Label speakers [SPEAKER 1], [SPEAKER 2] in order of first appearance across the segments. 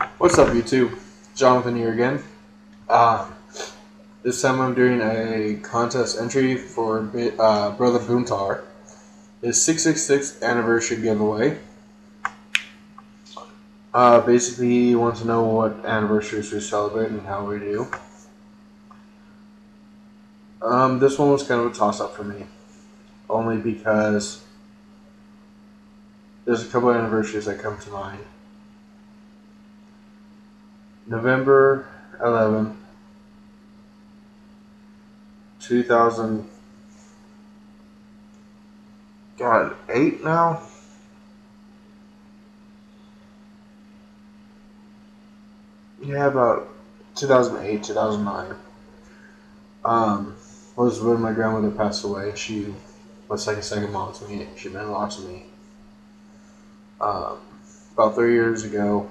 [SPEAKER 1] What's up, YouTube? Jonathan here again. Um, this time I'm doing a contest entry for BrotherBontar, his 666th anniversary giveaway. Basically, he wants to know what anniversaries we celebrate and how we do. This one was kind of a toss-up for me, only because there's a couple of anniversaries that come to mind. November 11th, 2008 now? Yeah, about 2008, 2009. Was when my grandmother passed away. She was like a second mom to me. She meant a lot to me. About 3 years ago,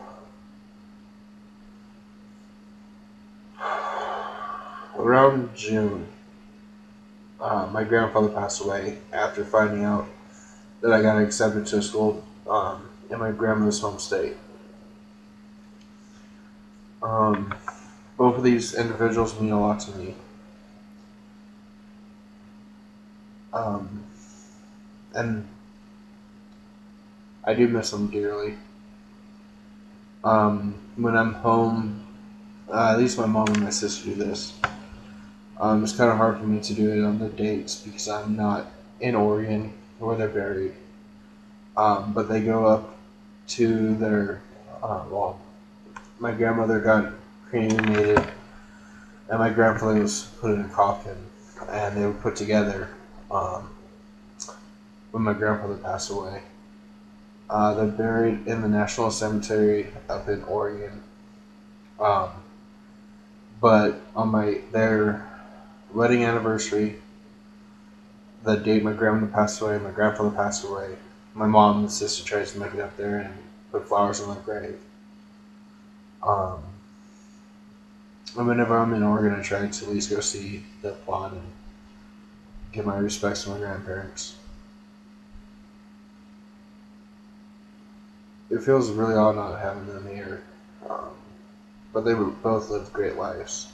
[SPEAKER 1] around June, my grandfather passed away after finding out that I got accepted to a school in my grandmother's home state. Both of these individuals mean a lot to me. And I do miss them dearly. When I'm home, at least my mom and my sister do this. It's kind of hard for me to do it on the dates because I'm not in Oregon where they're buried. But they go up to their, my grandmother got cremated and my grandfather was put in a coffin, and they were put together when my grandfather passed away. They're buried in the National Cemetery up in Oregon. But on their wedding anniversary, the date my grandmother passed away, my grandfather passed away, my mom and sister tries to make it up there and put flowers on their grave. And whenever I'm in Oregon, I try to at least go see the plot and give my respects to my grandparents. It feels really odd not having them here, but they both lived great lives.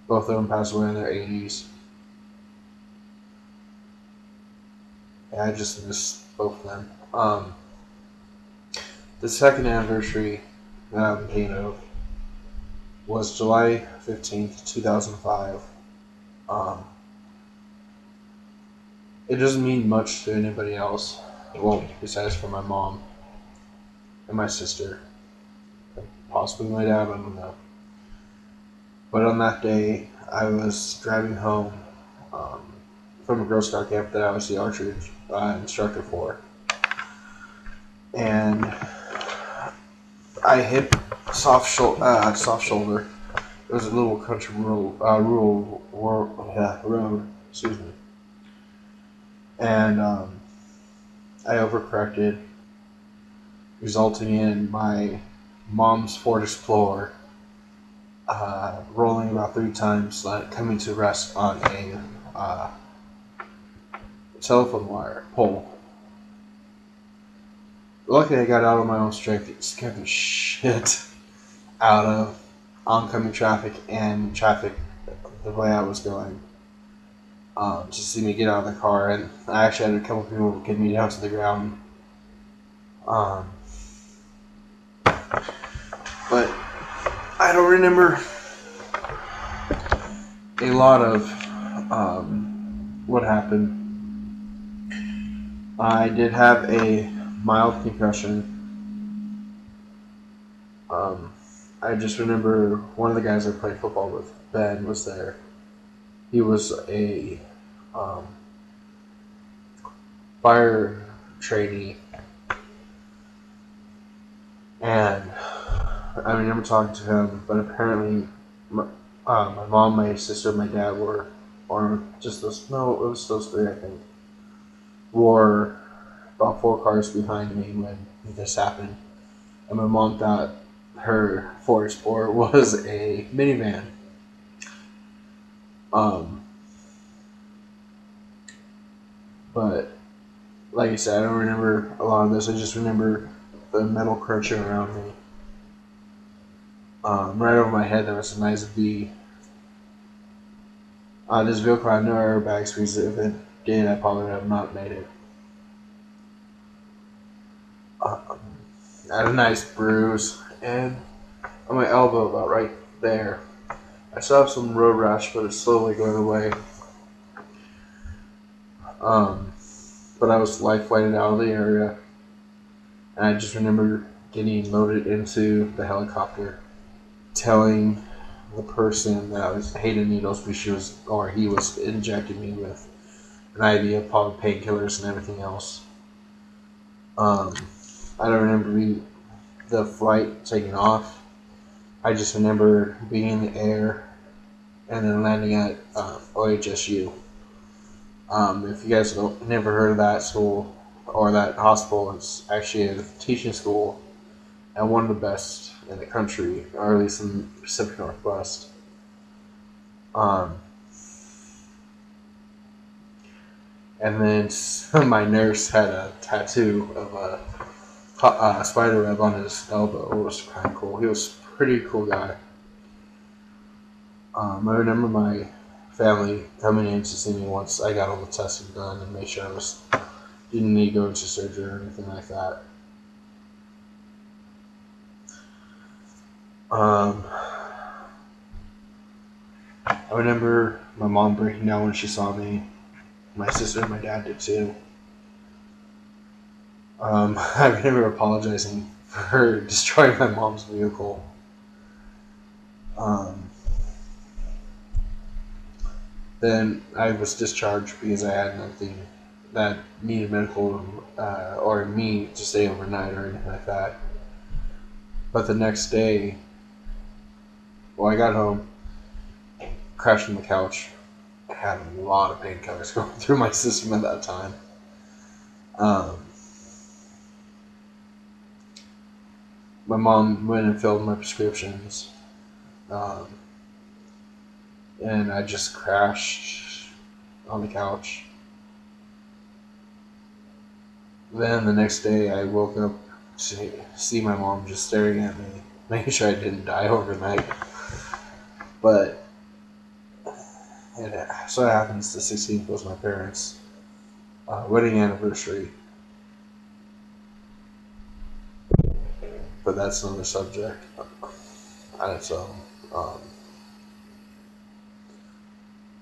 [SPEAKER 1] Both of them passed away in their 80s. And I just miss both of them. The second anniversary that I'm thinking of was July 15th, 2005. It doesn't mean much to anybody else, well, besides for my mom and my sister, possibly my dad, I don't know. But on that day, I was driving home from a Girl Scout camp that I was the archery instructor for, and I hit soft shoulder. It was a little country rural road, excuse me, and I overcorrected, resulting in my mom's Ford Explorer rolling about 3 times, coming to rest on a telephone wire pole. Luckily, I got out of my own strength. It scared the shit out of oncoming traffic and traffic the way I was going. Just to see me get out of the car, and I actually had a couple people get me down to the ground. But I don't remember a lot of what happened. I did have a mild concussion. I just remember one of the guys I played football with, Ben, was there. He was a fire trainee, and I remember talking to him, but apparently my mom, my sister, and my dad were, or just those, no, it was those 3, I think, were about 4 cars behind me when this happened. And my mom thought her Ford Explorer was a minivan. But like I said, I don't remember a lot of this. I just remember the metal crunching around me. Right over my head there was a nice V. This vehicle had no airbags because if it did, I probably would have not made it. I had a nice bruise and on my elbow about right there. I still have some road rash, but it's slowly going away. But I was life flighted out of the area, and I just remember getting loaded into the helicopter, telling the person that I was hated needles because he was injecting me with an IV of probably painkillers and everything else. I don't remember the flight taking off. I just remember being in the air and then landing at OHSU. If you guys have never heard of that school or that hospital, it's actually a teaching school and one of the best in the country, or at least in the Pacific Northwest. And then my nurse had a tattoo of a spider web on his elbow. It was kind of cool. He was a pretty cool guy. I remember my family coming in to see me once I got all the testing done and made sure I didn't need to go into surgery or anything like that. I remember my mom breaking down when she saw me. My sister and my dad did too. I remember apologizing for destroying my mom's vehicle. Then I was discharged because I had nothing that needed medical or me to stay overnight or anything like that. But the next day, I got home, crashed on the couch. I had a lot of painkillers going through my system at that time. My mom went and filled my prescriptions. And I just crashed on the couch. Then the next day I woke up to see my mom just staring at me, making sure I didn't die overnight. But so it happens the 16th was my parents' wedding anniversary. But that's another subject on its own.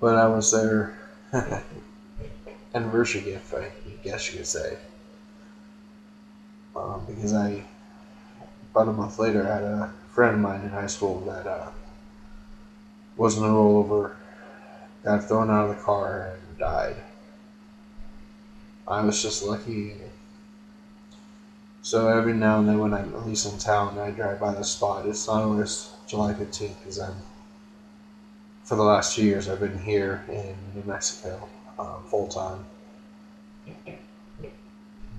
[SPEAKER 1] But I was their anniversary gift, I guess you could say. Because about a month later, I had a friend of mine in high school that was in a rollover, got thrown out of the car, and died. I was just lucky. So every now and then when I'm at least in town, I drive by the spot. It's not always July 15th because for the last 2 years, I've been here in New Mexico full time.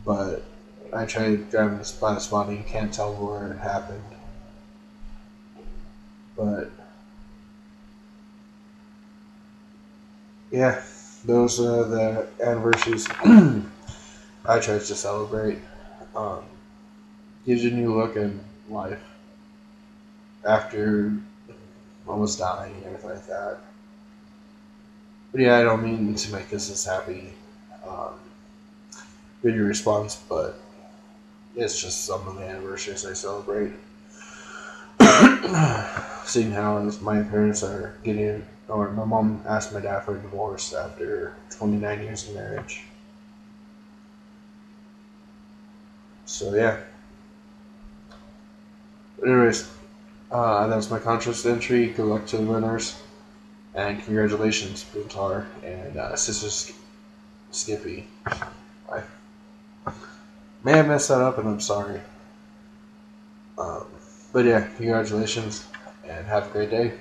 [SPEAKER 1] But I tried driving by the spot and you can't tell where it happened. But yeah, those are the anniversaries I try to celebrate. Gives you a new look in life after almost dying and everything like that. But yeah, I don't mean to make this as happy video response, but it's just some of the anniversaries I celebrate. Seeing how my parents are getting, or my mom asked my dad for a divorce after 29 years of marriage. So yeah. But anyways, that was my contest entry. Good luck to the winners. And congratulations, BrotherBontar and Sister Skippy. I may have messed that up and I'm sorry. But yeah, congratulations and have a great day.